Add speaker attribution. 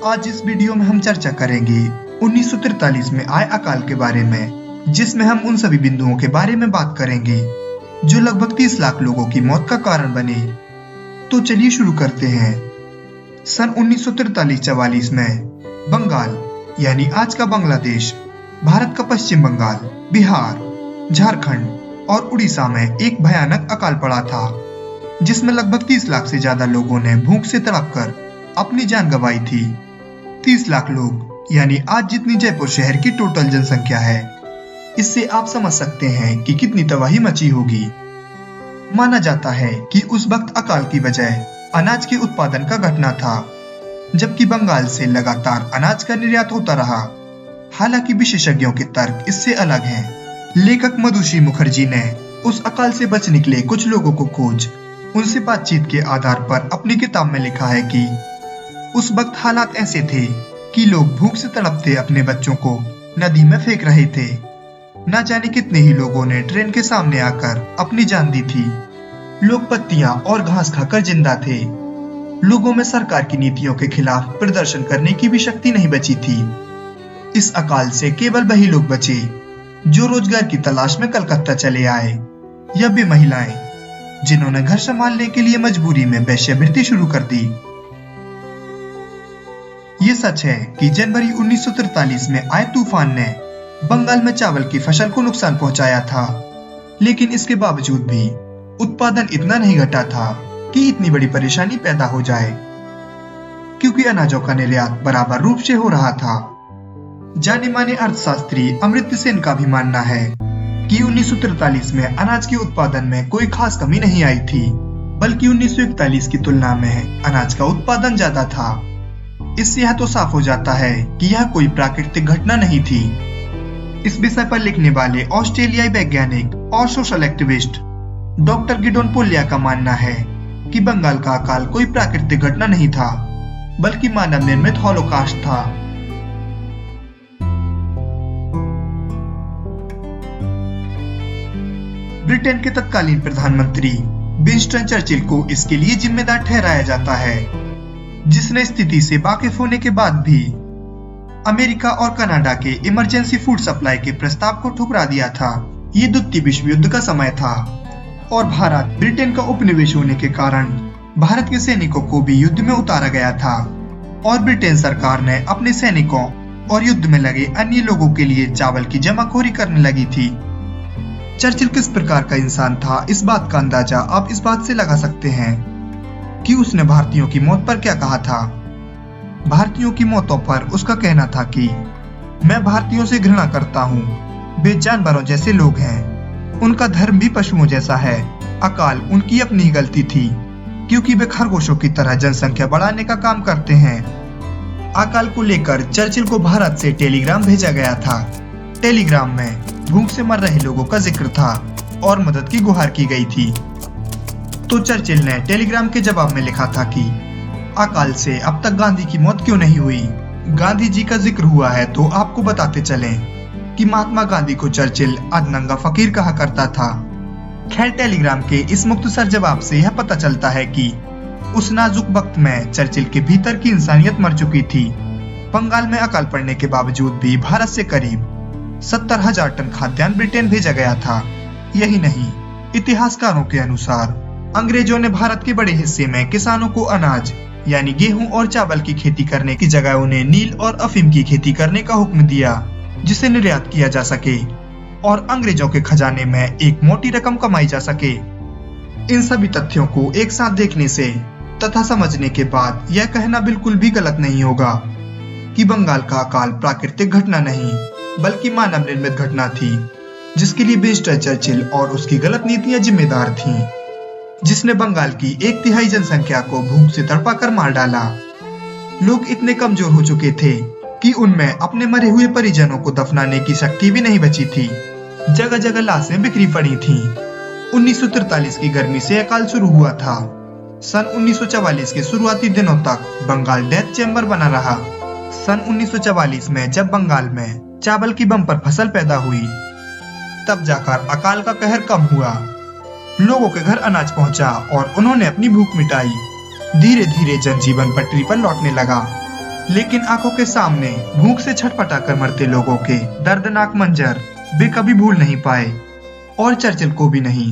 Speaker 1: आज इस वीडियो में हम चर्चा करेंगे 1943 में आए अकाल के बारे में, जिसमें हम उन सभी बिंदुओं के बारे में बात करेंगे जो लगभग 30 लाख लोगों की मौत का कारण बने। तो चलिए शुरू करते हैं। सन 1943-44 में बंगाल यानी आज का बांग्लादेश, भारत का पश्चिम बंगाल, बिहार, झारखंड और उड़ीसा में एक भयानक अकाल पड़ा था, जिसमें लगभग 30 लाख से ज्यादा लोगों ने भूख से तड़पकर अपनी जान गंवाई थी। 30 लाख लोग यानी आज जितनी जयपुर शहर की टोटल जनसंख्या है। इससे आप समझ सकते हैं कि कितनी तबाही मची होगी। माना जाता है कि उस वक्त अकाल की वजह अनाज के उत्पादन का घटना था, जबकि बंगाल से लगातार अनाज का निर्यात होता रहा। हालांकि विशेषज्ञों के तर्क इससे अलग हैं। लेखक मधुश्री मुखर्जी ने उस अकाल से बच निकले कुछ लोगों को खोज उनसे बातचीत के आधार पर अपनी किताब में लिखा है कि उस वक्त हालात ऐसे थे कि लोग भूख से तड़पते अपने बच्चों को नदी में फेंक रहे थे। न जाने कितने ही लोगों ने ट्रेन के सामने आकर अपनी जान दी थी। लोग पत्तियां और घास खाकर जिंदा थे। लोगों में सरकार की नीतियों के खिलाफ प्रदर्शन करने की भी शक्ति नहीं बची थी। इस अकाल से केवल वही लोग बचे जो रोजगार की तलाश में कलकत्ता चले आए, या वे महिलाएं जिन्होंने घर संभालने के लिए मजबूरी में वेश्यावृत्ति शुरू कर दी। ये सच है कि जनवरी 1943 में आए तूफान ने बंगाल में चावल की फसल को नुकसान पहुंचाया था, लेकिन इसके बावजूद भी उत्पादन इतना नहीं घटा था कि इतनी बड़ी परेशानी पैदा हो जाए, क्योंकि अनाजों का निर्यात बराबर रूप से हो रहा था। जाने माने अर्थशास्त्री अमर्त्य सेन का भी मानना है कि 1943 में अनाज के उत्पादन में कोई खास कमी नहीं आई थी, बल्कि 1941 की तुलना में अनाज का उत्पादन ज्यादा था। इससे यह तो साफ हो जाता है कि यह कोई प्राकृतिक घटना नहीं थी। इस विषय पर लिखने वाले ऑस्ट्रेलियाई वैज्ञानिक और social activist doctor Gideon polio का मानना है कि बंगाल का अकाल कोई प्राकृतिक घटना नहीं था, बल्कि मानव निर्मित हॉलोकॉस्ट था। ब्रिटेन के तत्कालीन प्रधानमंत्री विंस्टन चर्चिल को इसके लिए जिम्मेदार ठहराया जाता है, जिसने स्थिति से वाकिफ होने के बाद भी अमेरिका और कनाडा के इमरजेंसी फूड सप्लाई के प्रस्ताव को ठुकरा दिया था। ये द्वितीय विश्व युद्ध का समय था और भारत ब्रिटेन का उपनिवेश होने के कारण भारत के सैनिकों को भी युद्ध में उतारा गया था, और ब्रिटेन सरकार ने अपने सैनिकों और युद्ध में लगे अन्य लोगों के लिए चावल की जमाखोरी करने लगी थी। चर्चिल किस प्रकार का इंसान था, इस बात का अंदाजा आप इस बात से लगा सकते हैं कि उसने भारतीयों की मौत पर क्या कहा था। भारतीयों की मौतों पर उसका कहना था कि मैं भारतीयों से घृणा करता हूँ, वे जानवरों जैसे लोग हैं, उनका धर्म भी पशुओं जैसा है। अकाल उनकी अपनी ही गलती थी, क्योंकि वे खरगोशों की तरह जनसंख्या बढ़ाने का काम करते हैं। अकाल को लेकर चर्चिल को भारत से टेलीग्राम भेजा गया था। टेलीग्राम में भूख से मर रहे लोगों का जिक्र था और मदद की गुहार की गई थी। तो चर्चिल ने टेलीग्राम के जवाब में लिखा था कि अकाल से अब तक गांधी की मौत क्यों नहीं हुई। गांधी जी का जिक्र हुआ है तो आपको बताते चलें कि महात्मा गांधी को चर्चिल अधनंगा फकीर कहा करता था। खैर, टेलीग्राम के इस मुख्तसर जवाब से यह पता चलता है कि उस नाजुक वक्त में चर्चिल के भीतर की इंसानियत मर चुकी थी। बंगाल में अकाल पड़ने के बावजूद भी भारत से करीब 70,000 टन खाद्यान्न ब्रिटेन भेजा गया था। यही नहीं, इतिहासकारों के अनुसार अंग्रेजों ने भारत के बड़े हिस्से में किसानों को अनाज यानी गेहूं और चावल की खेती करने की जगह उन्हें नील और अफीम की खेती करने का हुक्म दिया, जिसे निर्यात किया जा सके और अंग्रेजों के खजाने में एक मोटी रकम कमाई जा सके। इन सभी तथ्यों को एक साथ देखने से तथा समझने के बाद यह कहना बिल्कुल भी गलत नहीं होगा कि बंगाल का अकाल प्राकृतिक घटना नहीं, बल्कि मानव निर्मित घटना थी, जिसके लिए विंस्टन चर्चिल और उसकी गलत नीतियां जिम्मेदार थीं, जिसने बंगाल की 1/3 जनसंख्या को भूख से तड़पा कर मार डाला। लोग इतने कमजोर हो चुके थे कि उनमें अपने मरे हुए परिजनों को दफनाने की शक्ति भी नहीं बची थी। जगह जगह लाशें बिखरी पड़ी थीं। 1943 की गर्मी से अकाल शुरू हुआ था। सन 1944 के शुरुआती दिनों तक बंगाल डेथ चैम्बर बना रहा। सन 1944 में जब बंगाल में चावल की बम्पर फसल पैदा हुई, तब जाकर अकाल का कहर कम हुआ। लोगों के घर अनाज पहुंचा और उन्होंने अपनी भूख मिटाई। धीरे धीरे जनजीवन पटरी पर लौटने लगा, लेकिन आंखों के सामने भूख से छटपटाकर मरते लोगों के दर्दनाक मंजर वे कभी भूल नहीं पाए, और चर्चिल को भी नहीं।